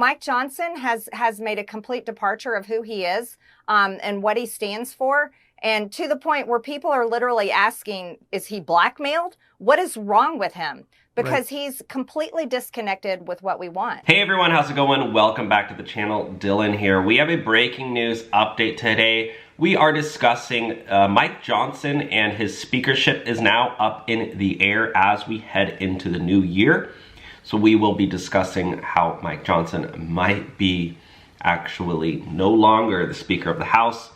Mike Johnson has made a complete departure of who he is and what he stands for. And to the point where people are literally asking, is he blackmailed? What is wrong with him? Because he's completely disconnected with what we want. Hey everyone, how's it going? Welcome back to the channel. Dylan here. We have a breaking news update today. We are discussing Mike Johnson, and his speakership is now up in the air as we head into the new year. So we will be discussing how Mike Johnson might be actually no longer the Speaker of the House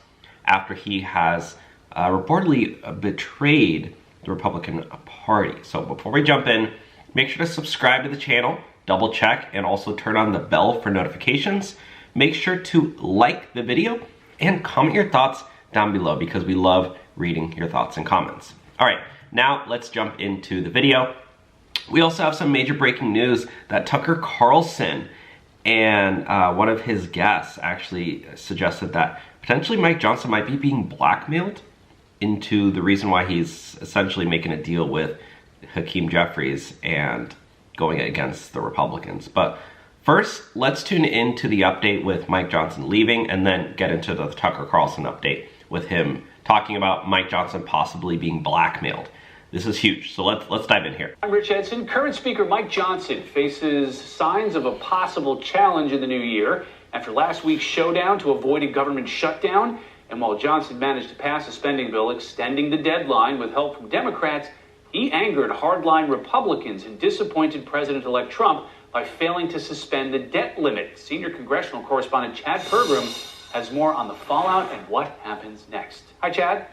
after he has reportedly betrayed the Republican Party. So before we jump in, make sure to subscribe to the channel, double check, and also turn on the bell for notifications. Make sure to like the video and comment your thoughts down below because we love reading your thoughts and comments. All right, now let's jump into the video. We also have some major breaking news that Tucker Carlson and one of his guests actually suggested that potentially Mike Johnson might be being blackmailed into the reason why he's essentially making a deal with Hakeem Jeffries and going against the Republicans. But first, let's tune into the update with Mike Johnson leaving and then get into the Tucker Carlson update with him talking about Mike Johnson possibly being blackmailed. This is huge, so let's dive in here. I'm Rich Edson. Current Speaker Mike Johnson faces signs of a possible challenge in the new year after last week's showdown to avoid a government shutdown. And while Johnson managed to pass a spending bill extending the deadline with help from Democrats, he angered hardline Republicans and disappointed President-elect Trump by failing to suspend the debt limit. Senior congressional correspondent Chad Pergram has more on the fallout and what happens next. Hi, Chad.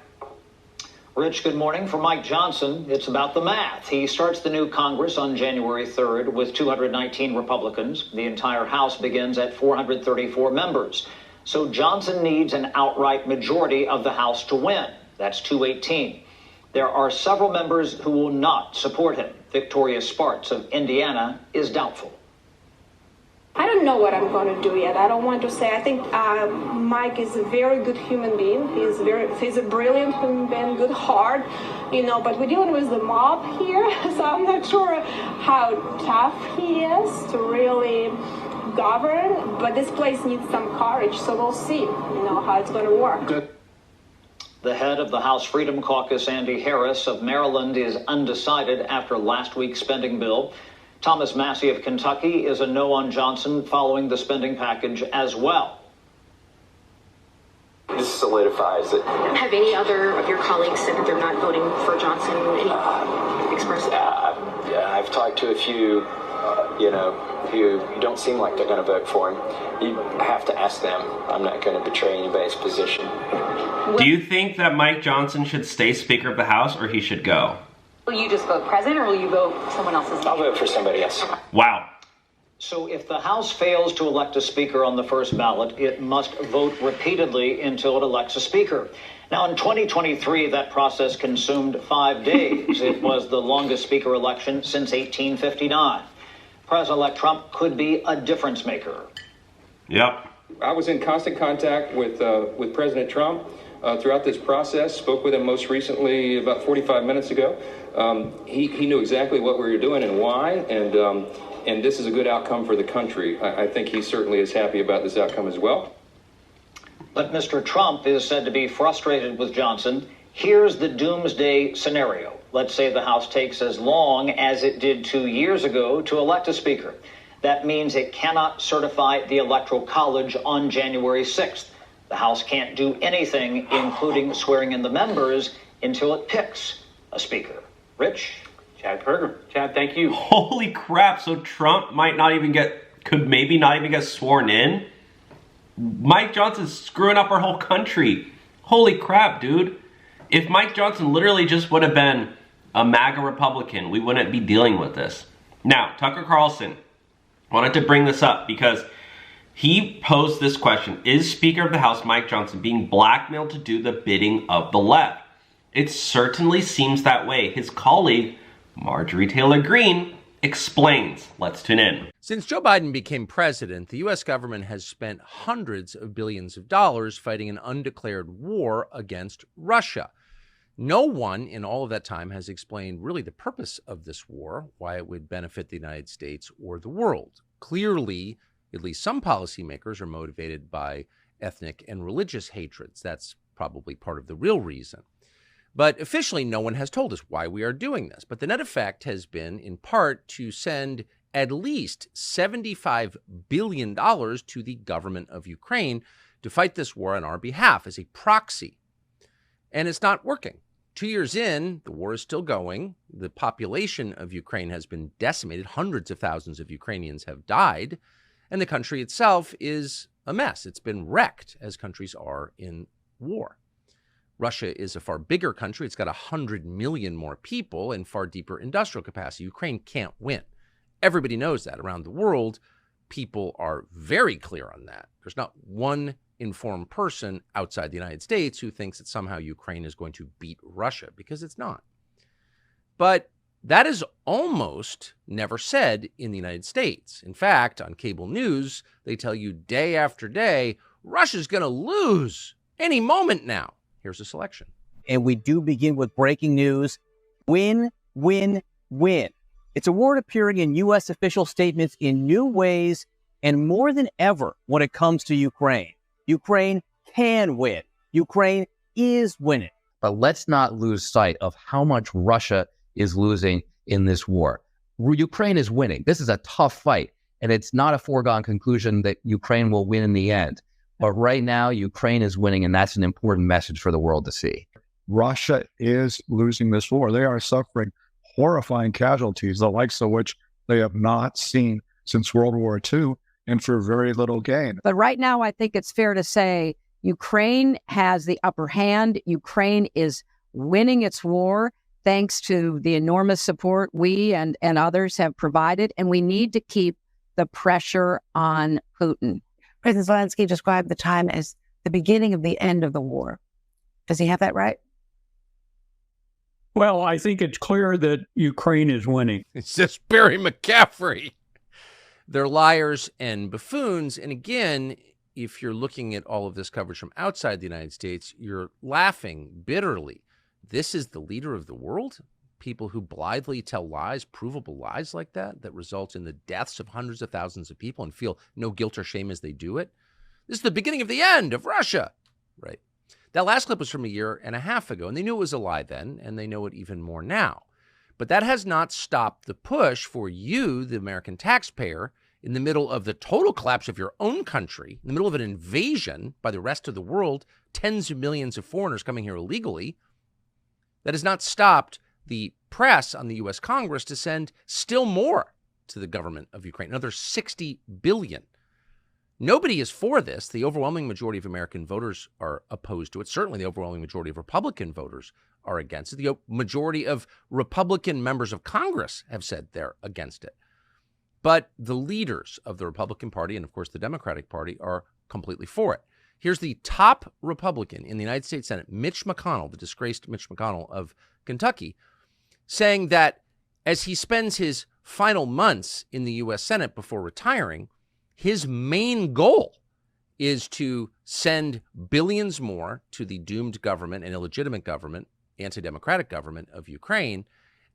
Rich, good morning. For Mike Johnson, it's about the math. He starts the new Congress on January 3rd with 219 Republicans. The entire House begins at 434 members. So Johnson needs an outright majority of the House to win. That's 218. There are several members who will not support him. Victoria Spartz of Indiana is doubtful. I don't know what I'm going to do yet. I don't want to say. I think Mike is a very good human being. He's a brilliant human being, good heart, but we're dealing with the mob here, so I'm not sure how tough he is to really govern, but this place needs some courage, so we'll see, how it's going to work. Good. The head of the House Freedom Caucus, Andy Harris of Maryland, is undecided after last week's spending bill. Thomas Massie of Kentucky is a no on Johnson following the spending package as well. This solidifies it. Have any other of your colleagues said that they're not voting for Johnson? Yeah, I've talked to a few, who don't seem like they're going to vote for him. You have to ask them. I'm not going to betray anybody's position. Do you think that Mike Johnson should stay Speaker of the House or he should go? Will you just vote president or will you vote someone else's? I'll vote for somebody else. Okay. Wow. So if the House fails to elect a speaker on the first ballot, it must vote repeatedly until it elects a speaker. Now, in 2023, that process consumed 5 days. It was the longest speaker election since 1859. President-elect Trump could be a difference maker. Yep. I was in constant contact with President Trump throughout this process, spoke with him most recently about 45 minutes ago. He knew exactly what we were doing and why, and this is a good outcome for the country. I think he certainly is happy about this outcome as well. But Mr. Trump is said to be frustrated with Johnson. Here's the doomsday scenario. Let's say the House takes as long as it did 2 years ago to elect a speaker. That means it cannot certify the Electoral College on January 6th. The House can't do anything, including swearing in the members, until it picks a speaker. Rich? Chad Pergram. Chad, thank you. Holy crap, so Trump could maybe not even get sworn in? Mike Johnson's screwing up our whole country. Holy crap, dude. If Mike Johnson literally just would have been a MAGA Republican, we wouldn't be dealing with this. Now, Tucker Carlson wanted to bring this up because he posed this question: is Speaker of the House Mike Johnson being blackmailed to do the bidding of the left? It certainly seems that way. His colleague, Marjorie Taylor Greene, explains. Let's tune in. Since Joe Biden became president, the U.S. government has spent hundreds of billions of dollars fighting an undeclared war against Russia. No one in all of that time has explained really the purpose of this war, why it would benefit the United States or the world. Clearly, At least some policymakers are motivated by ethnic and religious hatreds. That's probably part of the real reason. But officially, no one has told us why we are doing this. But the net effect has been, in part, to send at least $75 billion to the government of Ukraine to fight this war on our behalf as a proxy. And it's not working. 2 years in, the war is still going. The population of Ukraine has been decimated. Hundreds of thousands of Ukrainians have died. And the country itself is a mess. It's been wrecked, as countries are in war. Russia is a far bigger country. It's got 100 million more people and far deeper industrial capacity. Ukraine can't win. Everybody knows that. Around the world, people are very clear on that. There's not one informed person outside the United States who thinks that somehow Ukraine is going to beat Russia, because it's not. But that is almost never said in the United States. In fact, on cable news, they tell you day after day, Russia's going to lose any moment now. Here's a selection. And we do begin with breaking news. Win, win, win. It's a word appearing in U.S. official statements in new ways and more than ever when it comes to Ukraine. Ukraine can win. Ukraine is winning. But let's not lose sight of how much Russia is losing in this war. Ukraine is winning. This is a tough fight, and it's not a foregone conclusion that Ukraine will win in the end. But right now, Ukraine is winning, and that's an important message for the world to see. Russia is losing this war. They are suffering horrifying casualties, the likes of which they have not seen since World War II, and for very little gain. But right now, I think it's fair to say Ukraine has the upper hand. Ukraine is winning its war thanks to the enormous support we and others have provided, and we need to keep the pressure on Putin. President Zelensky described the time as the beginning of the end of the war. Does he have that right? Well, I think it's clear that Ukraine is winning. It's just Barry McCaffrey. They're liars and buffoons. And again, if you're looking at all of this coverage from outside the United States, you're laughing bitterly. This is the leader of the world? People who blithely tell lies, provable lies like that result in the deaths of hundreds of thousands of people and feel no guilt or shame as they do it. This is the beginning of the end of Russia, right? That last clip was from 1.5 years ago, and they knew it was a lie then, and they know it even more now. But that has not stopped the push for you, the American taxpayer, in the middle of the total collapse of your own country, in the middle of an invasion by the rest of the world, tens of millions of foreigners coming here illegally. That has not stopped the press on the U.S. Congress to send still more to the government of Ukraine, another $60 billion. Nobody is for this. The overwhelming majority of American voters are opposed to it. Certainly the overwhelming majority of Republican voters are against it. The majority of Republican members of Congress have said they're against it. But the leaders of the Republican Party and, of course, the Democratic Party are completely for it. Here's the top Republican in the United States Senate, Mitch McConnell, the disgraced Mitch McConnell of Kentucky, saying that as he spends his final months in the U.S. Senate before retiring, his main goal is to send billions more to the doomed government and illegitimate government, anti-democratic government of Ukraine,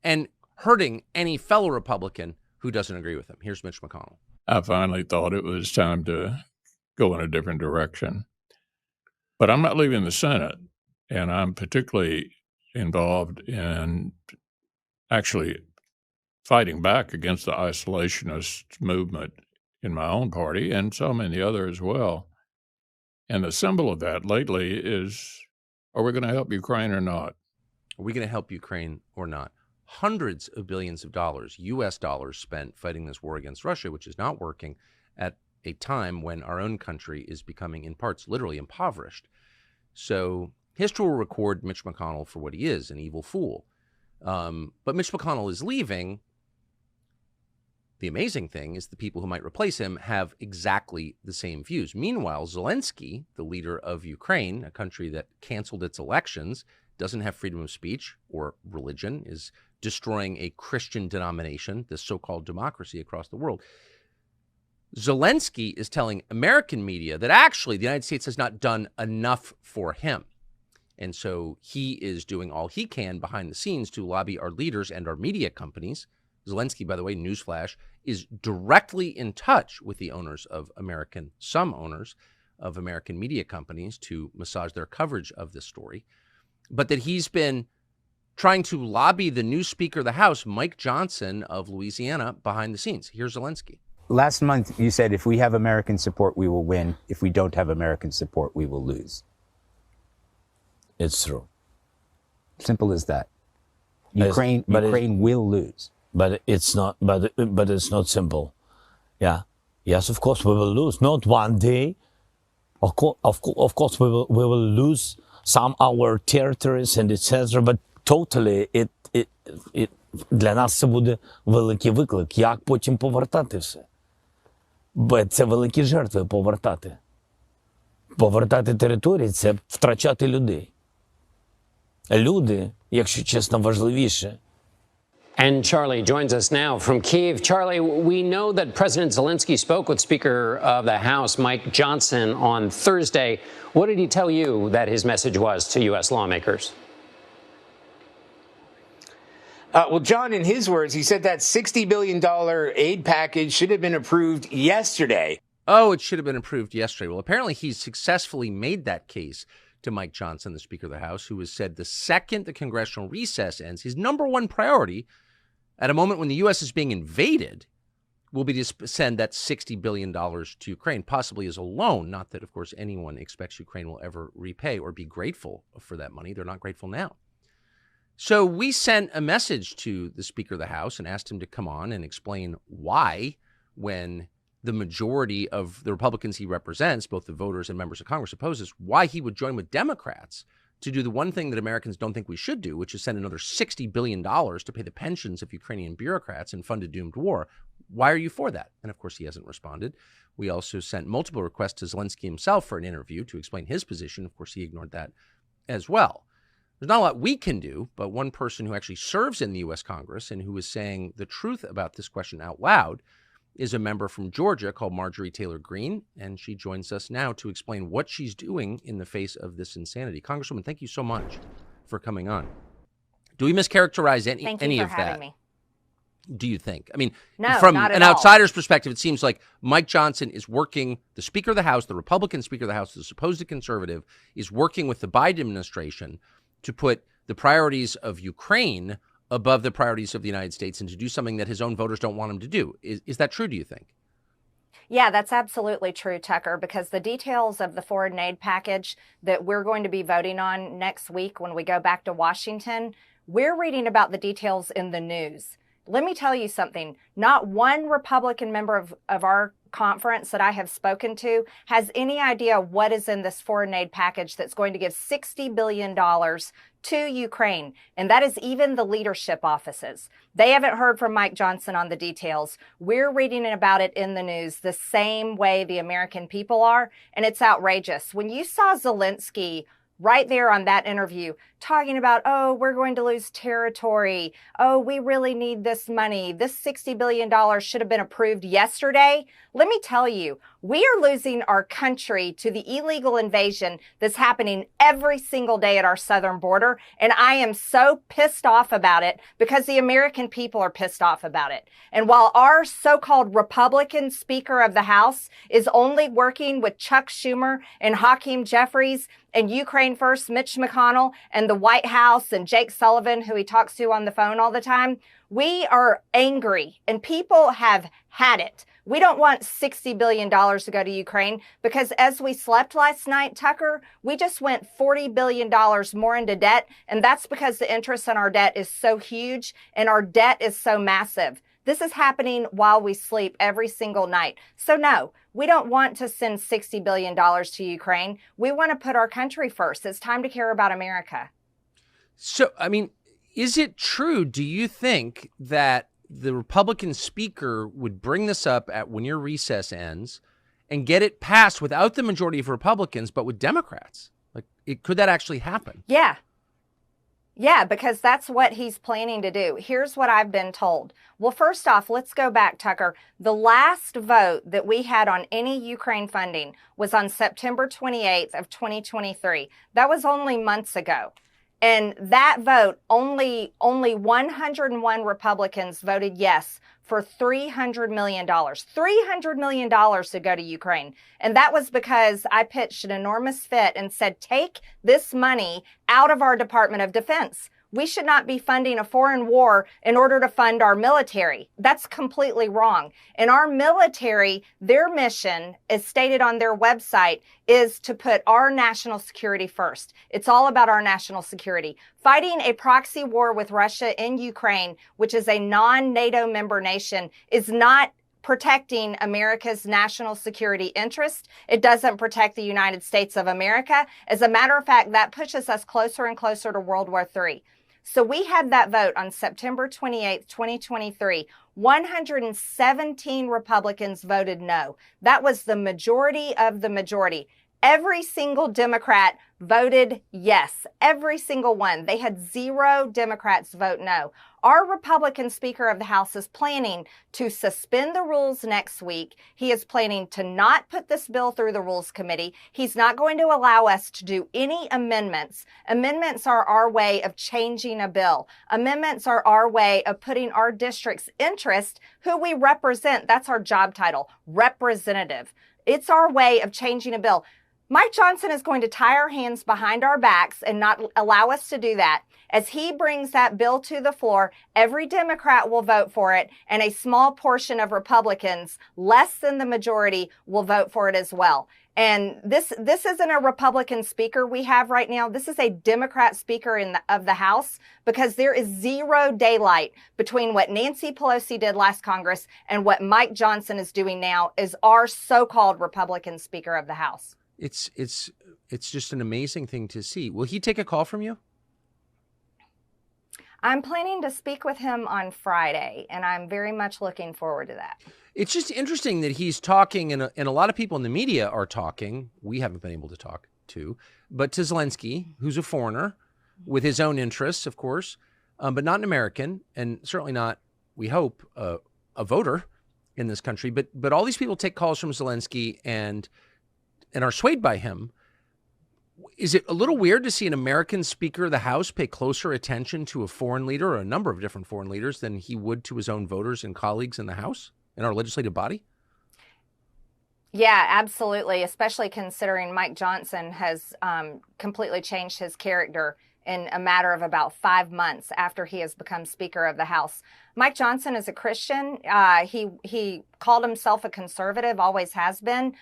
and hurting any fellow Republican who doesn't agree with him. Here's Mitch McConnell. I finally thought it was time to go in a different direction. But I'm not leaving the Senate, and I'm particularly involved in actually fighting back against the isolationist movement in my own party and some in the other as well. And the symbol of that lately is, are we going to help Ukraine or not? Are we going to help Ukraine or not? Hundreds of billions of dollars, U.S. dollars, spent fighting this war against Russia, which is not working at a time when our own country is becoming, in parts, literally impoverished. So history will record Mitch McConnell for what he is, an evil fool. But Mitch McConnell is leaving. The amazing thing is the people who might replace him have exactly the same views. Meanwhile, Zelensky, the leader of Ukraine, a country that canceled its elections, doesn't have freedom of speech or religion, is destroying a Christian denomination, this so-called democracy across the world. Zelensky is telling American media that actually the United States has not done enough for him. And so he is doing all he can behind the scenes to lobby our leaders and our media companies, Zelensky, by the way, newsflash, is directly in touch with the owners of some owners of American media companies to massage their coverage of this story, but that he's been trying to lobby the new Speaker of the House, Mike Johnson of Louisiana, behind the scenes. Here's Zelensky. Last month, you said if we have American support, we will win. If we don't have American support, we will lose. It's true. Simple as that. Ukraine will lose. But it's not. But it's not simple. Yeah. Yes, of course we will lose. Not one day. Of course we will lose some our territories and etc. But totally, для нас це буде великий виклик. Як потім повертати все? Бо це великі жертви повертати. Повертати території – це втрачати людей. Люди, якщо чесно, важливіше. And Charlie joins us now from Kyiv. Charlie, we know that President Zelensky spoke with Speaker of the House Mike Johnson on Thursday. What did he tell you that his message was to U.S. lawmakers? Well, John, in his words, he said that $60 billion aid package should have been approved yesterday. Oh, it should have been approved yesterday. Well, apparently he's successfully made that case to Mike Johnson, the Speaker of the House, who has said the second the congressional recess ends, his number one priority at a moment when the U.S. is being invaded will be to send that $60 billion to Ukraine, possibly as a loan. Not that, of course, anyone expects Ukraine will ever repay or be grateful for that money. They're not grateful now. So we sent a message to the Speaker of the House and asked him to come on and explain why, when the majority of the Republicans he represents, both the voters and members of Congress, opposes, why he would join with Democrats to do the one thing that Americans don't think we should do, which is send another $60 billion to pay the pensions of Ukrainian bureaucrats and fund a doomed war. Why are you for that? And of course, he hasn't responded. We also sent multiple requests to Zelensky himself for an interview to explain his position. Of course, he ignored that as well. There's not a lot we can do, but one person who actually serves in the U.S. Congress and who is saying the truth about this question out loud is a member from Georgia called Marjorie Taylor Greene, and she joins us now to explain what she's doing in the face of this insanity. Congresswoman, thank you so much for coming on. Do we mischaracterize any of that? Me. Do you think? I mean, no, from not an outsider's perspective, it seems like Mike Johnson is working, the Speaker of the House, the Republican Speaker of the House, the supposed conservative, is working with the Biden administration to put the priorities of Ukraine above the priorities of the United States and to do something that his own voters don't want him to do. Is that true, do you think? Yeah, that's absolutely true, Tucker, because the details of the foreign aid package that we're going to be voting on next week when we go back to Washington, we're reading about the details in the news. Let me tell you something. Not one Republican member of our conference that I have spoken to has any idea what is in this foreign aid package that's going to give $60 billion to Ukraine. And that is even the leadership offices. They haven't heard from Mike Johnson on the details. We're reading about it in the news the same way the American people are. And it's outrageous. When you saw Zelensky right there on that interview talking about, oh, we're going to lose territory. Oh, we really need this money. This $60 billion should have been approved yesterday. Let me tell you, we are losing our country to the illegal invasion that's happening every single day at our southern border. And I am so pissed off about it because the American people are pissed off about it. And while our so-called Republican Speaker of the House is only working with Chuck Schumer and Hakeem Jeffries and Ukraine First Mitch McConnell and the White House and Jake Sullivan, who he talks to on the phone all the time, we are angry and people have had it. We don't want $60 billion to go to Ukraine because as we slept last night, Tucker, we just went $40 billion more into debt. And that's because the interest on our debt is so huge and our debt is so massive. This is happening while we sleep every single night. So no, we don't want to send $60 billion to Ukraine. We want to put our country first. It's time to care about America. So, I mean, is it true, do you think, that the Republican speaker would bring this up at when your recess ends and get it passed without the majority of Republicans, but with Democrats? Like, could that actually happen? Yeah. Yeah, because that's what he's planning to do. Here's what I've been told. Well, first off, let's go back, Tucker. The last vote that we had on any Ukraine funding was on September 28th of 2023. That was only months ago. And that vote, only 101 Republicans voted yes for $300 million. $300 million to go to Ukraine. And that was because I pitched an enormous fit and said, take this money out of our Department of Defense. We should not be funding a foreign war in order to fund our military. That's completely wrong. And our military, their mission, as stated on their website, is to put our national security first. It's all about our national security. Fighting a proxy war with Russia in Ukraine, which is a non-NATO member nation, is not protecting America's national security interest. It doesn't protect the United States of America. As a matter of fact, that pushes us closer and closer to World War III. So we had that vote on September 28th, 2023. 117 Republicans voted no. That was the majority of the majority. Every single Democrat voted yes. Every single one. They had 0 Democrats vote no. Our Republican Speaker of the House is planning to suspend the rules next week. He is planning to not put this bill through the Rules Committee. He's not going to allow us to do any amendments. Amendments are our way of changing a bill. Amendments are our way of putting our district's interest, who we represent. That's our job title, representative. It's our way of changing a bill. Mike Johnson is going to tie our hands behind our backs and not allow us to do that. As he brings that bill to the floor, every Democrat will vote for it, and a small portion of Republicans, less than the majority, will vote for it as well. And this isn't a Republican speaker we have right now. This is a Democrat speaker of the House, because there is 0 daylight between what Nancy Pelosi did last Congress and what Mike Johnson is doing now as our so-called Republican Speaker of the House. It's just an amazing thing to see. Will he take a call from you? I'm planning to speak with him on Friday, and I'm very much looking forward to that. It's just interesting that he's talking, and a lot of people in the media are talking. We haven't been able to talk to, but to Zelensky, who's a foreigner with his own interests, of course, but not an American, and certainly not, we hope, a voter in this country. But all these people take calls from Zelensky and are swayed by him. Is it a little weird to see an American Speaker of the House pay closer attention to a foreign leader, or a number of different foreign leaders, than he would to his own voters and colleagues in the House, in our legislative body? Yeah, absolutely, especially considering Mike Johnson has completely changed his character in a matter of about 5 months after he has become Speaker of the House. Mike Johnson is a Christian. He called himself a conservative, always has been.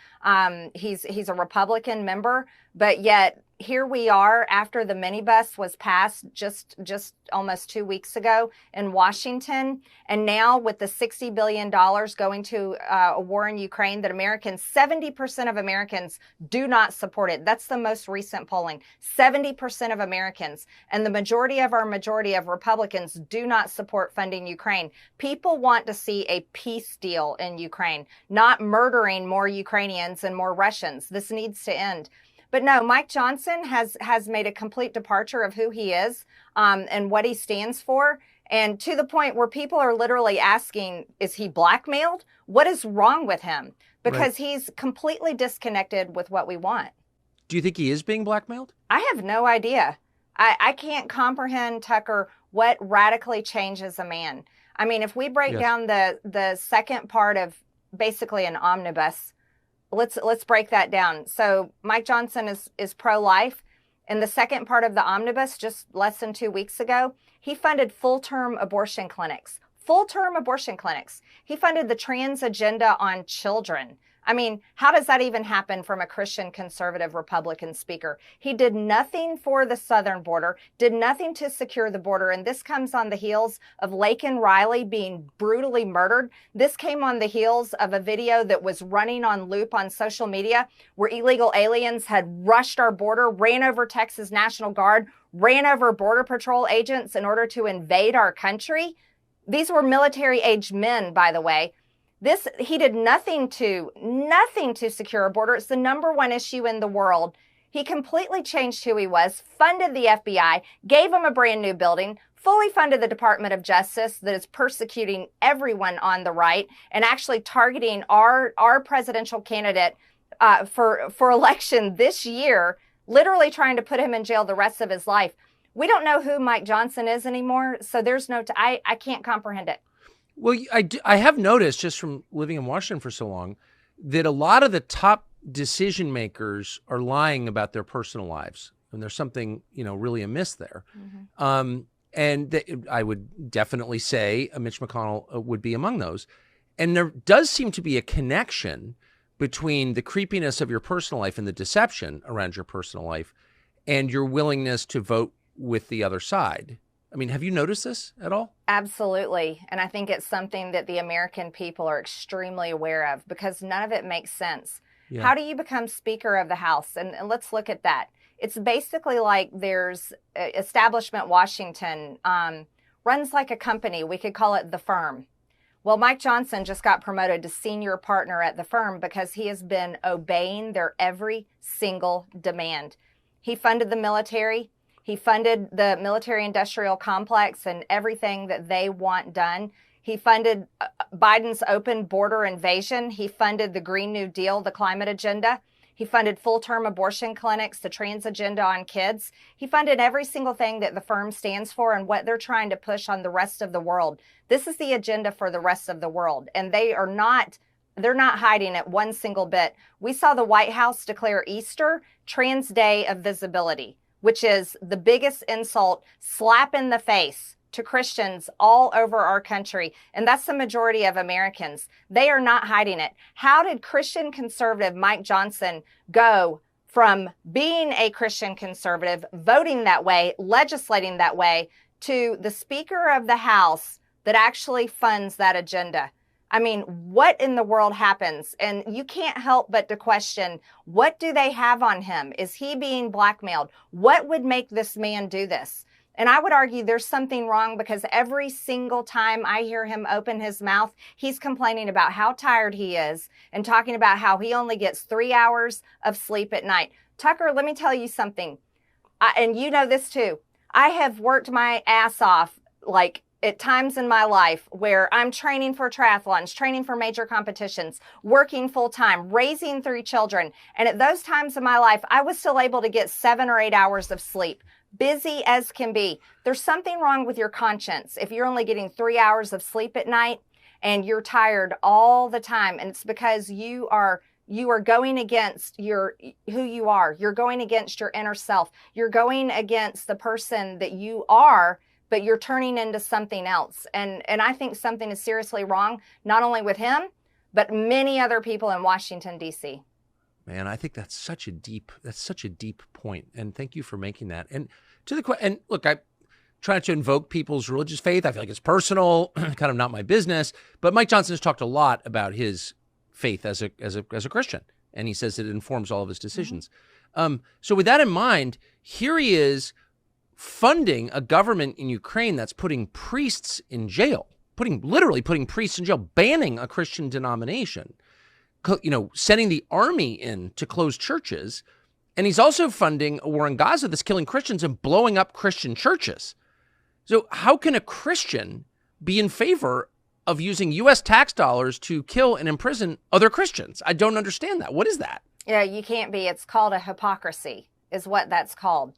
He's a Republican member, but yet here we are after the minibus was passed just almost 2 weeks ago in Washington. And now with the $60 billion going to a war in Ukraine that 70% of Americans do not support it. That's the most recent polling. 70% of Americans, and the majority of Republicans do not support funding Ukraine. People want to see a peace deal in Ukraine, not murdering more Ukrainians and more Russians. This needs to end. But no, Mike Johnson has made a complete departure of who he is and what he stands for. And to the point where people are literally asking, is he blackmailed? What is wrong with him? Because he's completely disconnected with what we want. Do you think he is being blackmailed? I have no idea. I can't comprehend, Tucker, what radically changes a man. I mean, if we break down the second part of basically an omnibus, let's break that down. So Mike Johnson is pro-life. In the second part of the omnibus, just less than 2 weeks ago, he funded full-term abortion clinics. Full-term abortion clinics. He funded the trans agenda on children. I mean, how does that even happen from a Christian conservative Republican speaker? He did nothing for the southern border, did nothing to secure the border. And this comes on the heels of Laken Riley being brutally murdered. This came on the heels of a video that was running on loop on social media where illegal aliens had rushed our border, ran over Texas National Guard, ran over Border Patrol agents in order to invade our country. These were military-aged men, by the way. He did nothing to secure a border. It's the #1 issue in the world. He completely changed who he was, funded the FBI, gave him a brand new building, fully funded the Department of Justice that is persecuting everyone on the right and actually targeting our presidential candidate for election this year, literally trying to put him in jail the rest of his life. We don't know who Mike Johnson is anymore, so there's no. I can't comprehend it. Well, I have noticed just from living in Washington for so long that a lot of the top decision makers are lying about their personal lives, and there's something really amiss there. I would definitely say Mitch McConnell would be among those. And there does seem to be a connection between the creepiness of your personal life and the deception around your personal life and your willingness to vote with the other side. I mean, have you noticed this at all? Absolutely. And I think it's something that the American people are extremely aware of because none of it makes sense. Yeah. How do you become Speaker of the House? And let's look at that. It's basically like there's Establishment Washington runs like a company. We could call it the firm. Well, Mike Johnson just got promoted to senior partner at the firm because he has been obeying their every single demand. He funded the military. He funded the military-industrial complex and everything that they want done. He funded Biden's open border invasion. He funded the Green New Deal, the climate agenda. He funded full-term abortion clinics, the trans agenda on kids. He funded every single thing that the firm stands for and what they're trying to push on the rest of the world. This is the agenda for the rest of the world, and they're not hiding it one single bit. We saw the White House declare Easter Trans Day of Visibility, which is the biggest insult, slap in the face to Christians all over our country. And that's the majority of Americans. They are not hiding it. How did Christian conservative Mike Johnson go from being a Christian conservative, voting that way, legislating that way, to the Speaker of the House that actually funds that agenda? I mean, what in the world happens? And you can't help but to question, what do they have on him? Is he being blackmailed? What would make this man do this? And I would argue there's something wrong because every single time I hear him open his mouth, he's complaining about how tired he is and talking about how he only gets 3 hours of sleep at night. Tucker, let me tell you something. And you know this too. I have worked my ass off like at times in my life where I'm training for triathlons, training for major competitions, working full time, raising 3 children. And at those times in my life, I was still able to get 7 or 8 hours of sleep. Busy as can be. There's something wrong with your conscience if you're only getting 3 hours of sleep at night and you're tired all the time. And it's because you are going against who you are. You're going against your inner self. You're going against the person that you are, but you're turning into something else. And I think something is seriously wrong, not only with him, but many other people in Washington, D.C. Man, I think that's such a deep point. And thank you for making that. And and look, I try to invoke people's religious faith. I feel like it's personal, kind of not my business. But Mike Johnson has talked a lot about his faith as a Christian. And he says it informs all of his decisions. So with that in mind, here he is funding a government in Ukraine that's putting priests in jail, literally putting priests in jail, banning a Christian denomination, sending the army in to close churches. And he's also funding a war in Gaza that's killing Christians and blowing up Christian churches. So how can a Christian be in favor of using U.S. tax dollars to kill and imprison other Christians? I don't understand that. What is that? Yeah, you can't be. It's called a hypocrisy is what that's called.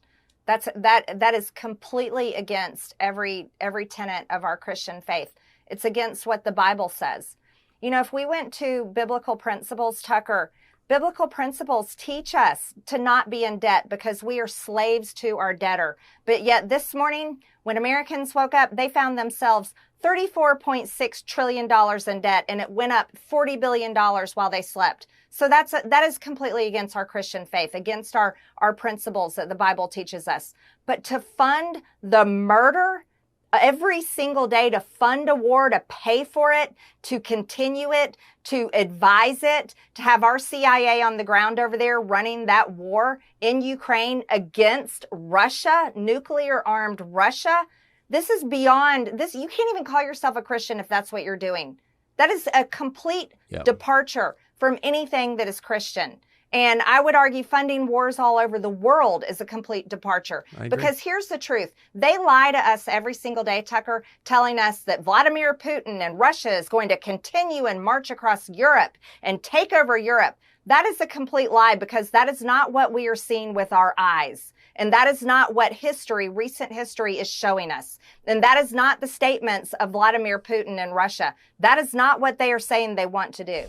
That is completely against every tenet of our Christian faith. It's against what the Bible says. If we went to biblical principles, Tucker, biblical principles teach us to not be in debt because we are slaves to our debtor. But yet this morning, when Americans woke up, they found themselves $34.6 trillion in debt, and it went up $40 billion while they slept. So that is completely against our Christian faith, against our principles that the Bible teaches us. But to fund the murder every single day, to fund a war, to pay for it, to continue it, to advise it, to have our CIA on the ground over there running that war in Ukraine against Russia, nuclear-armed Russia. This is beyond this. You can't even call yourself a Christian if that's what you're doing. That is a complete departure from anything that is Christian. And I would argue funding wars all over the world is a complete departure. Because here's the truth. They lie to us every single day, Tucker, telling us that Vladimir Putin and Russia is going to continue and march across Europe and take over Europe. That is a complete lie, because that is not what we are seeing with our eyes. And that is not what history, recent history, is showing us. And that is not the statements of Vladimir Putin and Russia. That is not what they are saying they want to do.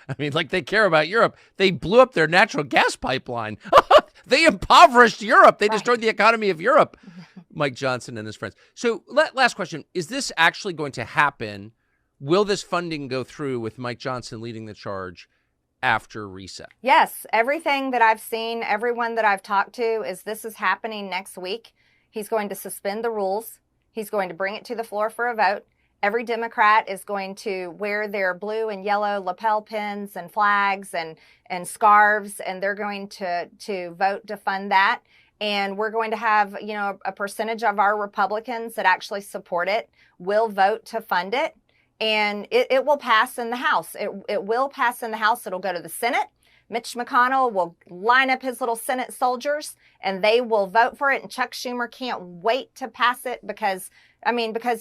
I mean, like they care about Europe. They blew up their natural gas pipeline. They impoverished Europe. They destroyed the economy of Europe. Mike Johnson and his friends. So last question. Is this actually going to happen? Will this funding go through with Mike Johnson leading the charge after reset? Yes. Everything that I've seen, everyone that I've talked to, is this is happening next week. He's going to suspend the rules. He's going to bring it to the floor for a vote. Every Democrat is going to wear their blue and yellow lapel pins and flags and scarves, and they're going to vote to fund that. And we're going to have, you know, a percentage of our Republicans that actually support it will vote to fund it. And it will pass in the House. It will pass in the House. It'll go to the Senate. Mitch McConnell will line up his little Senate soldiers and they will vote for it. And Chuck Schumer can't wait to pass it because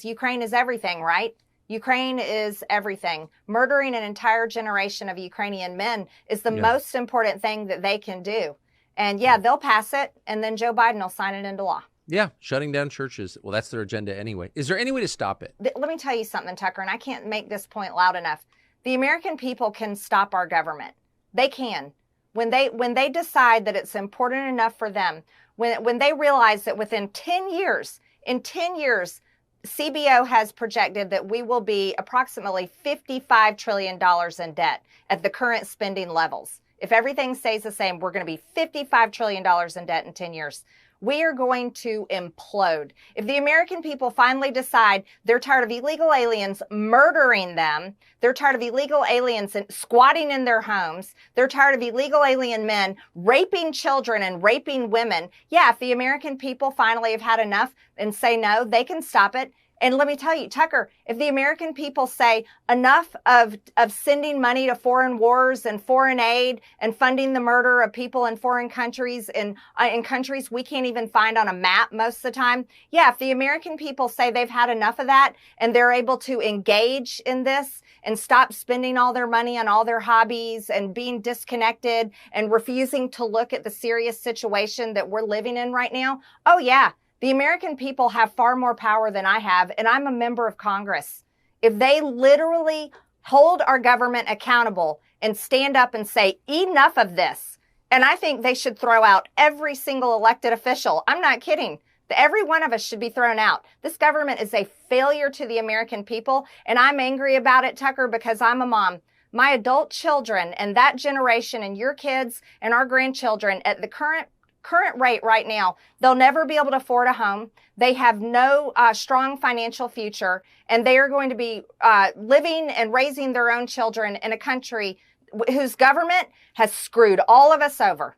Ukraine is everything, right? Ukraine is everything. Murdering an entire generation of Ukrainian men is the most important thing that they can do. And yeah, they'll pass it, and then Joe Biden will sign it into law. Yeah, shutting down churches. Well, that's their agenda anyway. Is there any way to stop it? Let me tell you something, Tucker, and I can't make this point loud enough. The American people can stop our government. They can. When they decide that it's important enough for them, when they realize that within 10 years, CBO has projected that we will be approximately $55 trillion in debt at the current spending levels. If everything stays the same, we're going to be $55 trillion in debt in 10 years. We are going to implode. If the American people finally decide they're tired of illegal aliens murdering them, they're tired of illegal aliens squatting in their homes, they're tired of illegal alien men raping children and raping women, yeah, if the American people finally have had enough and say no, they can stop it. And let me tell you, Tucker, if the American people say enough of sending money to foreign wars and foreign aid and funding the murder of people in foreign countries, in countries we can't even find on a map most of the time, yeah, if the American people say they've had enough of that and they're able to engage in this and stop spending all their money on all their hobbies and being disconnected and refusing to look at the serious situation that we're living in right now, oh yeah. The American people have far more power than I have, and I'm a member of Congress. If they literally hold our government accountable and stand up and say, enough of this, and I think they should throw out every single elected official. I'm not kidding. Every one of us should be thrown out. This government is a failure to the American people, and I'm angry about it, Tucker, because I'm a mom. My adult children and that generation and your kids and our grandchildren at the current rate right now, they'll never be able to afford a home. They have no strong financial future, and they are going to be living and raising their own children in a country whose government has screwed all of us over.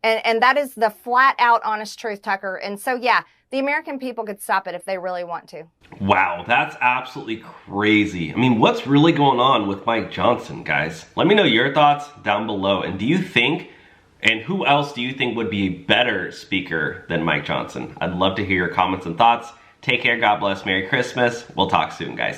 And that is the flat out honest truth, Tucker. And so, yeah, the American people could stop it if they really want to. Wow, that's absolutely crazy. I mean, what's really going on with Mike Johnson, guys? Let me know your thoughts down below. And do you think, and who else do you think would be a better speaker than Mike Johnson? I'd love to hear your comments and thoughts. Take care, God bless, Merry Christmas. We'll talk soon, guys.